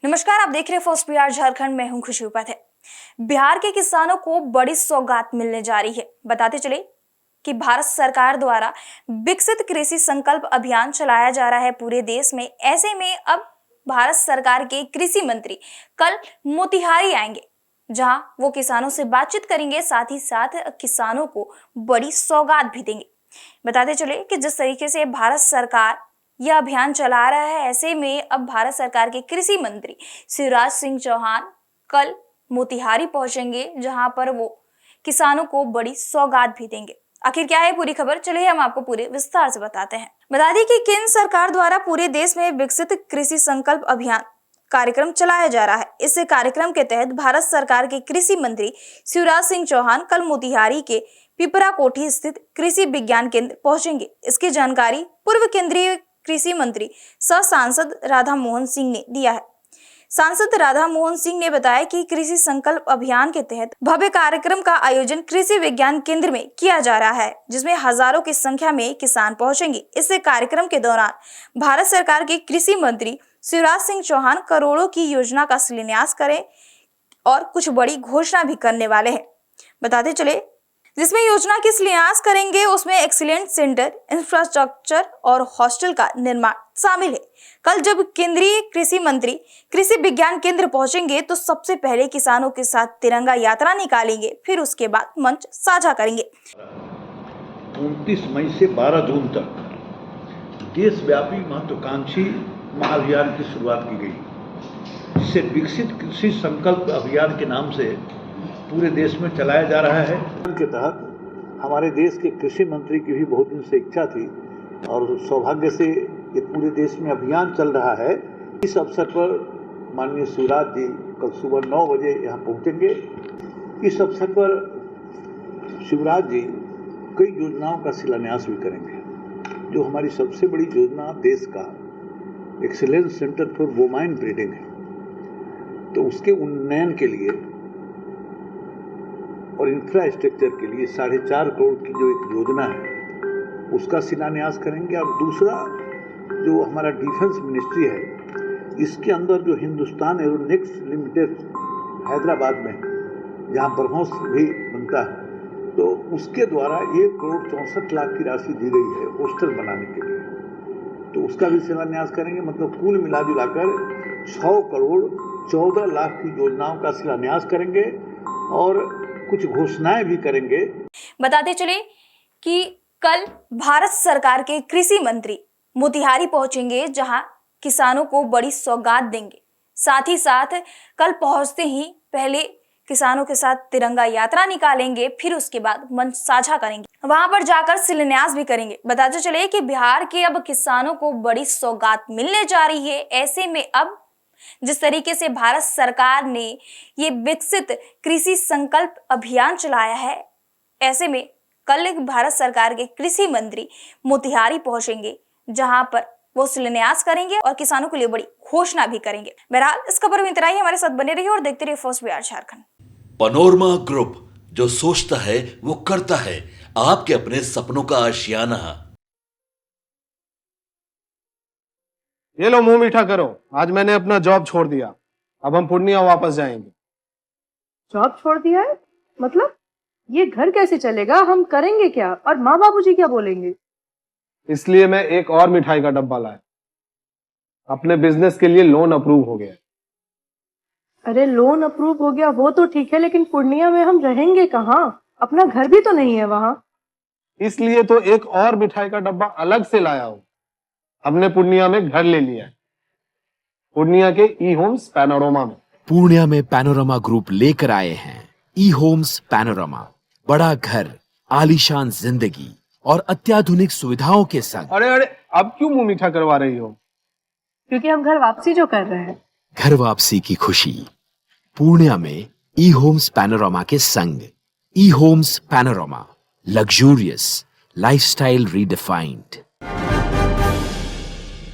नमस्कार, आप देख रहे हैं फर्स्ट बिहार झारखंड। मैं हूं खुशी उपाध्याय। बिहार के किसानों को बड़ी सौगात मिलने जा रही है। बताते चले कि भारत सरकार द्वारा विकसित कृषि संकल्प अभियान चलाया जा रहा है पूरे देश में। ऐसे में अब भारत सरकार के कृषि मंत्री कल मोतिहारी आएंगे, जहां वो किसानों से बातचीत करेंगे, साथ ही साथ किसानों को बड़ी सौगात भी देंगे। बताते चले कि जिस तरीके से भारत सरकार यह अभियान चला रहा है, ऐसे में अब भारत सरकार के कृषि मंत्री शिवराज सिंह चौहान कल मोतिहारी पहुंचेंगे, जहां पर वो किसानों को बड़ी सौगात भी देंगे। आखिर क्या है पूरी खबर, चलिए हम आपको पूरे विस्तार से बताते हैं। बता दें कि केंद्र सरकार द्वारा पूरे देश में विकसित कृषि संकल्प अभियान कार्यक्रम चलाया जा रहा है। इस कार्यक्रम के तहत भारत सरकार के कृषि मंत्री शिवराज सिंह चौहान कल मोतिहारी के पिपरा कोठी स्थित कृषि विज्ञान केंद्र पहुंचेंगे। इसकी जानकारी पूर्व केंद्रीय कृषि मंत्री सह सांसद राधा मोहन सिंह ने दिया है। सांसद राधा मोहन सिंह ने बताया कि कृषि संकल्प अभियान के तहत भव्य कार्यक्रम का आयोजन कृषि विज्ञान केंद्र में किया जा रहा है, जिसमें हजारों की संख्या में किसान पहुंचेंगे। इस कार्यक्रम के दौरान भारत सरकार के कृषि मंत्री शिवराज सिंह चौहान करोड़ों की योजना का शिलान्यास करें और कुछ बड़ी घोषणा भी करने वाले हैं। बताते चले जिसमें योजना की शिलान्यास करेंगे उसमें एक्सीलेंट सेंटर, इंफ्रास्ट्रक्चर और हॉस्टल का निर्माण शामिल है। कल जब केंद्रीय कृषि मंत्री कृषि विज्ञान केंद्र पहुंचेंगे तो सबसे पहले किसानों के साथ तिरंगा यात्रा निकालेंगे, फिर उसके बाद मंच साझा करेंगे। 29 मई से 12 जून तक देशव्यापी महत्वाकांक्षी महाअभियान की शुरुआत की गई। इससे विकसित कृषि संकल्प अभियान के नाम से पूरे देश में चलाया जा रहा है। के तहत हमारे देश के कृषि मंत्री की भी बहुत दिन से इच्छा थी और सौभाग्य से ये पूरे देश में अभियान चल रहा है। इस अवसर पर माननीय शिवराज जी कल सुबह 9 बजे यहाँ पहुँचेंगे। इस अवसर पर शिवराज जी कई योजनाओं का शिलान्यास भी करेंगे। जो हमारी सबसे बड़ी योजना देश का एक्सीलेंस सेंटर फॉर बोमाइन ब्रीडिंग है, तो उसके उन्नयन के लिए और इंफ्रास्ट्रक्चर के लिए 4.5 करोड़ की जो एक योजना है उसका शिलान्यास करेंगे। और दूसरा जो हमारा डिफेंस मिनिस्ट्री है, इसके अंदर जो हिंदुस्तान एरोनॉटिक्स लिमिटेड हैदराबाद में जहां ब्रह्मोस भी बनता है, तो उसके द्वारा 1 करोड़ 64 लाख की राशि दी गई है होस्टल बनाने के लिए, तो उसका भी शिलान्यास करेंगे। मतलब कुल मिला जुलाकर 100 करोड़ 14 लाख की योजनाओं का शिलान्यास करेंगे और कुछ घोषणाएं भी करेंगे। बताते चले कि कल भारत सरकार के कृषि मंत्री मोतिहारी पहुंचेंगे, जहां किसानों को बड़ी सौगात देंगे। साथ ही साथ कल पहुंचते ही पहले किसानों के साथ तिरंगा यात्रा निकालेंगे, फिर उसके बाद मंच साझा करेंगे, वहां पर जाकर शिलान्यास भी करेंगे। बताते चले कि बिहार के अब किसानों को बड़ी सौगात मिलने जा रही है। ऐसे में अब जिस तरीके से भारत सरकार ने ये विकसित कृषि संकल्प अभियान चलाया है, ऐसे में कल भारत सरकार के कृषि मंत्री मोतिहारी पहुंचेंगे, जहां पर वो शिलान्यास करेंगे और किसानों के लिए बड़ी घोषणा भी करेंगे। बहरहाल इस खबर में इतना ही। हमारे साथ बने रहिए और देखते रहिए first Bihar Jharkhand. Panorama group, जो सोचता है वो करता है। आपके अपने सपनों का आशियाना। ये लो, मुंह मीठा करो। आज मैंने अपना जॉब छोड़ दिया, अब हम पूर्णिया वापस जाएंगे। जॉब छोड़ दिया है? मतलब ये घर कैसे चलेगा? हम करेंगे क्या? और माँ बाबूजी क्या बोलेंगे? इसलिए मैं एक और मिठाई का डब्बा लाया। अपने बिजनेस के लिए लोन अप्रूव हो गया। अरे लोन अप्रूव हो गया वो तो ठीक है, लेकिन पूर्णिया में हम रहेंगे कहाँ? अपना घर भी तो नहीं है वहाँ। इसलिए तो एक और मिठाई का डब्बा अलग से लाया हूँ। हमने पूर्णिया में घर ले लिया है, पूर्णिया के ई होम्स पैनोरमा में। पूर्णिया में पैनोरमा ग्रुप लेकर आए हैं ई होम्स पैनोरमा। बड़ा घर, आलीशान जिंदगी और अत्याधुनिक सुविधाओं के संग। अरे अब क्यों मुंह मीठा करवा रही हो? क्योंकि हम घर वापसी जो कर रहे हैं। घर वापसी की खुशी पूर्णिया में ई होम्स पैनोरमा के संग। ई Homes Panorama, luxurious lifestyle redefined.